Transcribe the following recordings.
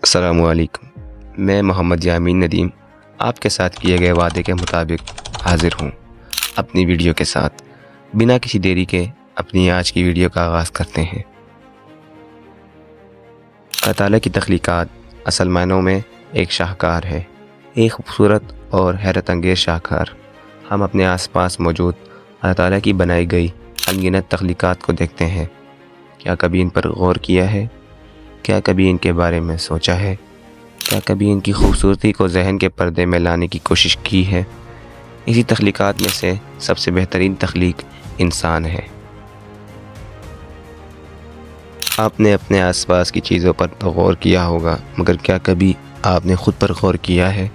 السلام علیکم۔ میں محمد یامین ندیم آپ کے ساتھ کیے گئے وعدے کے مطابق حاضر ہوں اپنی ویڈیو کے ساتھ۔ بنا کسی دیری کے اپنی آج کی ویڈیو کا آغاز کرتے ہیں۔ اللہ تعالیٰ کی تخلیقات اصل معنوں میں ایک شاہکار ہے، ایک خوبصورت اور حیرت انگیز شاہکار۔ ہم اپنے آس پاس موجود اللہ تعالیٰ کی بنائی گئی ان گنت تخلیقات کو دیکھتے ہیں۔ کیا کبھی ان پر غور کیا ہے؟ کیا کبھی ان کے بارے میں سوچا ہے؟ کیا کبھی ان کی خوبصورتی کو ذہن کے پردے میں لانے کی کوشش کی ہے؟ اسی تخلیقات میں سے سب سے بہترین تخلیق انسان ہے۔ آپ نے اپنے آس پاس کی چیزوں پر تو غور کیا ہوگا، مگر کیا کبھی آپ نے خود پر غور کیا ہے؟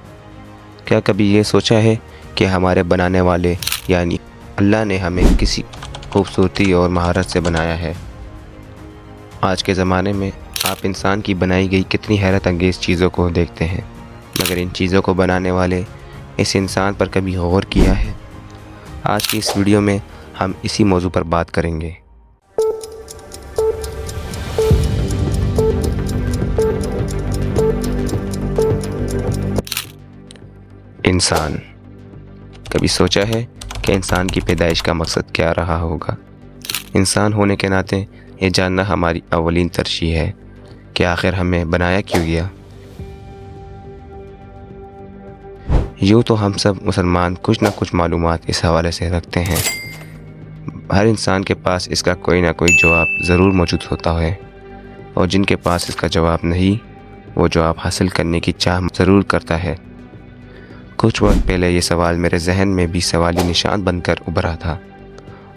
کیا کبھی یہ سوچا ہے کہ ہمارے بنانے والے یعنی اللہ نے ہمیں کسی خوبصورتی اور مہارت سے بنایا ہے؟ آج کے زمانے میں آپ انسان کی بنائی گئی کتنی حیرت انگیز چیزوں کو دیکھتے ہیں، مگر ان چیزوں کو بنانے والے اس انسان پر کبھی غور کیا ہے؟ آج کی اس ویڈیو میں ہم اسی موضوع پر بات کریں گے۔ انسان، کبھی سوچا ہے کہ انسان کی پیدائش کا مقصد کیا رہا ہوگا؟ انسان ہونے کے ناطے یہ جاننا ہماری اولین ترجیح ہے کہ آخر ہمیں بنایا کیوں گیا۔ یوں تو ہم سب مسلمان کچھ نہ کچھ معلومات اس حوالے سے رکھتے ہیں۔ ہر انسان کے پاس اس کا کوئی نہ کوئی جواب ضرور موجود ہوتا ہے، اور جن کے پاس اس کا جواب نہیں، وہ جواب حاصل کرنے کی چاہ ضرور کرتا ہے۔ کچھ وقت پہلے یہ سوال میرے ذہن میں بھی سوالی نشان بن کر ابھرا تھا،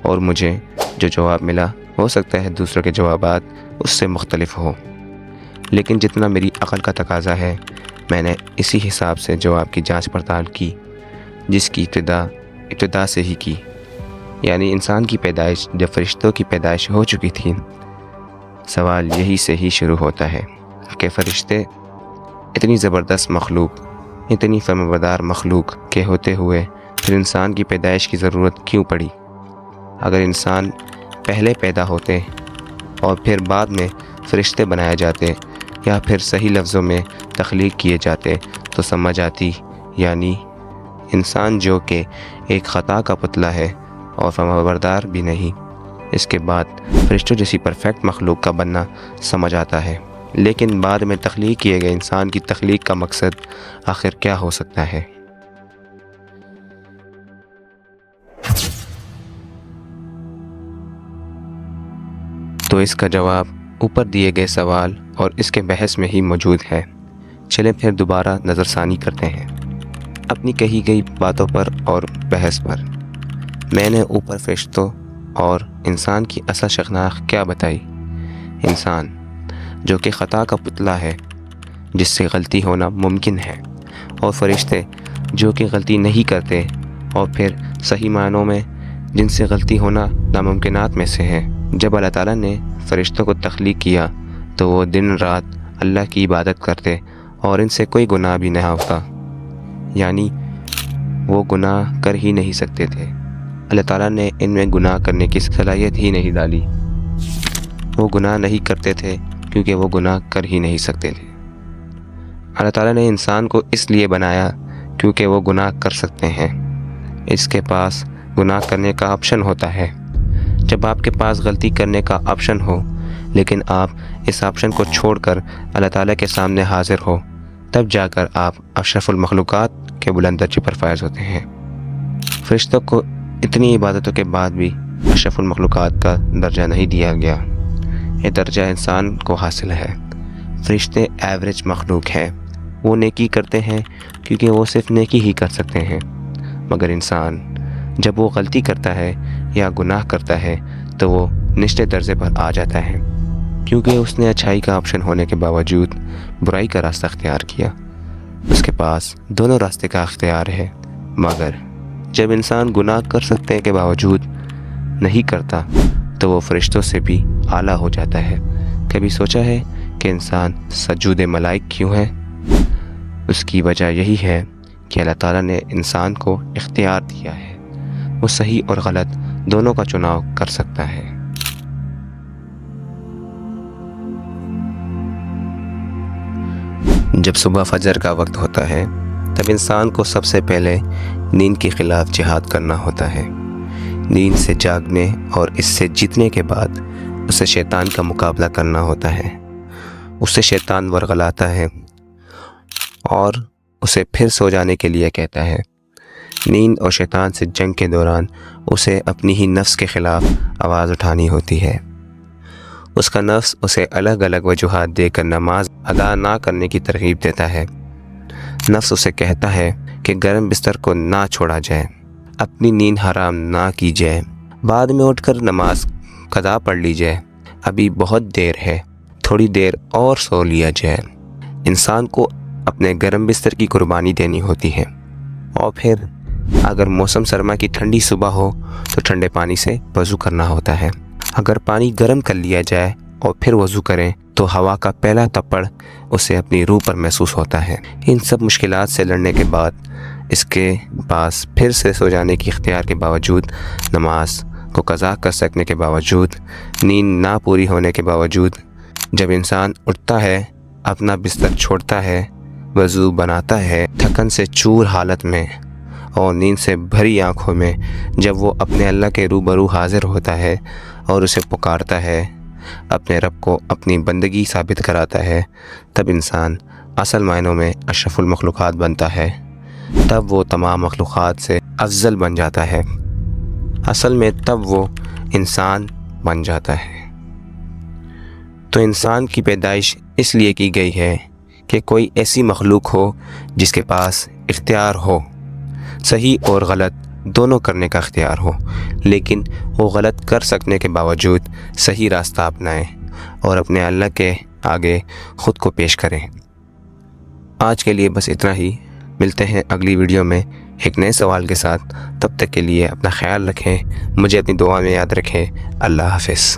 اور مجھے جو جواب ملا ہو سکتا ہے دوسروں کے جوابات اس سے مختلف ہو، لیکن جتنا میری عقل کا تقاضا ہے میں نے اسی حساب سے جواب کی جانچ پڑتال کی، جس کی ابتدا سے ہی کی، یعنی انسان کی پیدائش جب فرشتوں کی پیدائش ہو چکی تھی۔ سوال یہی سے ہی شروع ہوتا ہے کہ فرشتے اتنی زبردست مخلوق، اتنی فرمانبردار مخلوق کے ہوتے ہوئے پھر انسان کی پیدائش کی ضرورت کیوں پڑی؟ اگر انسان پہلے پیدا ہوتے اور پھر بعد میں فرشتے بنائے جاتے، یا پھر صحیح لفظوں میں تخلیق کیے جاتے تو سمجھ آتی، یعنی انسان جو کہ ایک خطا کا پتلا ہے اور فرمانبردار بھی نہیں، اس کے بعد فرشتوں جیسی پرفیکٹ مخلوق کا بننا سمجھ آتا ہے۔ لیکن بعد میں تخلیق کیے گئے انسان کی تخلیق کا مقصد آخر کیا ہو سکتا ہے؟ تو اس کا جواب اوپر دیے گئے سوال اور اس کے بحث میں ہی موجود ہے۔ چلیں پھر دوبارہ نظر ثانی کرتے ہیں اپنی کہی گئی باتوں پر اور بحث پر۔ میں نے اوپر فرشتوں اور انسان کی اصل شناخت کیا بتائی؟ انسان جو کہ خطا کا پتلا ہے، جس سے غلطی ہونا ممکن ہے، اور فرشتے جو کہ غلطی نہیں کرتے اور پھر صحیح معنوں میں جن سے غلطی ہونا ناممکنات میں سے ہے۔ جب اللہ تعالیٰ نے فرشتوں کو تخلیق کیا تو وہ دن رات اللہ کی عبادت کرتے اور ان سے کوئی گناہ بھی نہ ہوتا، یعنی وہ گناہ کر ہی نہیں سکتے تھے۔ اللہ تعالیٰ نے ان میں گناہ کرنے کی صلاحیت ہی نہیں ڈالی۔ وہ گناہ نہیں کرتے تھے کیونکہ وہ گناہ کر ہی نہیں سکتے تھے۔ اللہ تعالیٰ نے انسان کو اس لیے بنایا کیونکہ وہ گناہ کر سکتے ہیں، اس کے پاس گناہ کرنے کا آپشن ہوتا ہے۔ جب آپ کے پاس غلطی کرنے کا آپشن ہو، لیکن آپ اس آپشن کو چھوڑ کر اللہ تعالیٰ کے سامنے حاضر ہو، تب جا کر آپ اشرف المخلوقات کے بلند درجے پر فائز ہوتے ہیں۔ فرشتوں کو اتنی عبادتوں کے بعد بھی اشرف المخلوقات کا درجہ نہیں دیا گیا۔ یہ درجہ انسان کو حاصل ہے۔ فرشتے ایوریج مخلوق ہیں، وہ نیکی کرتے ہیں کیونکہ وہ صرف نیکی ہی کر سکتے ہیں، مگر انسان جب وہ غلطی کرتا ہے یا گناہ کرتا ہے تو وہ نچلے درجے پر آ جاتا ہے، کیونکہ اس نے اچھائی کا آپشن ہونے کے باوجود برائی کا راستہ اختیار کیا۔ اس کے پاس دونوں راستے کا اختیار ہے، مگر جب انسان گناہ کر سکتے کے باوجود نہیں کرتا تو وہ فرشتوں سے بھی اعلیٰ ہو جاتا ہے۔ کبھی سوچا ہے کہ انسان سجود ملائک کیوں ہے؟ اس کی وجہ یہی ہے کہ اللہ تعالیٰ نے انسان کو اختیار دیا ہے، وہ صحیح اور غلط دونوں کا چناؤ کر سکتا ہے۔ جب صبح فجر کا وقت ہوتا ہے تب انسان کو سب سے پہلے نیند کے خلاف جہاد کرنا ہوتا ہے۔ نیند سے جاگنے اور اس سے جیتنے کے بعد اسے شیطان کا مقابلہ کرنا ہوتا ہے۔ اسے شیطان ورغلاتا ہے اور اسے پھر سو جانے کے لیے کہتا ہے۔ نیند اور شیطان سے جنگ کے دوران اسے اپنی ہی نفس کے خلاف آواز اٹھانی ہوتی ہے۔ اس کا نفس اسے الگ الگ وجوہات دے کر نماز ادا نہ کرنے کی ترغیب دیتا ہے۔ نفس اسے کہتا ہے کہ گرم بستر کو نہ چھوڑا جائے، اپنی نیند حرام نہ کی جائے، بعد میں اٹھ کر نماز قضا پڑھ لی جائے، ابھی بہت دیر ہے، تھوڑی دیر اور سو لیا جائے۔ انسان کو اپنے گرم بستر کی قربانی دینی ہوتی ہے۔ اور پھر اگر موسم سرما کی ٹھنڈی صبح ہو تو ٹھنڈے پانی سے وضو کرنا ہوتا ہے۔ اگر پانی گرم کر لیا جائے اور پھر وضو کریں تو ہوا کا پہلا تپڑ اسے اپنی روح پر محسوس ہوتا ہے۔ ان سب مشکلات سے لڑنے کے بعد اس کے پاس پھر سے سو جانے کی اختیار کے باوجود، نماز کو قضا کر سکنے کے باوجود، نیند نہ پوری ہونے کے باوجود، جب انسان اٹھتا ہے، اپنا بستر چھوڑتا ہے، وضو بناتا ہے، تھکن سے چور حالت میں اور نیند سے بھری آنکھوں میں جب وہ اپنے اللہ کے روبرو حاضر ہوتا ہے اور اسے پکارتا ہے، اپنے رب کو اپنی بندگی ثابت کراتا ہے، تب انسان اصل معنوں میں اشرف المخلوقات بنتا ہے۔ تب وہ تمام مخلوقات سے افضل بن جاتا ہے۔ اصل میں تب وہ انسان بن جاتا ہے۔ تو انسان کی پیدائش اس لیے کی گئی ہے کہ کوئی ایسی مخلوق ہو جس کے پاس اختیار ہو، صحیح اور غلط دونوں کرنے کا اختیار ہو، لیکن وہ غلط کر سکنے کے باوجود صحیح راستہ اپنائیں اور اپنے اللہ کے آگے خود کو پیش کریں۔ آج کے لیے بس اتنا ہی، ملتے ہیں اگلی ویڈیو میں ایک نئے سوال کے ساتھ۔ تب تک کے لیے اپنا خیال رکھیں، مجھے اپنی دعا میں یاد رکھیں۔ اللہ حافظ۔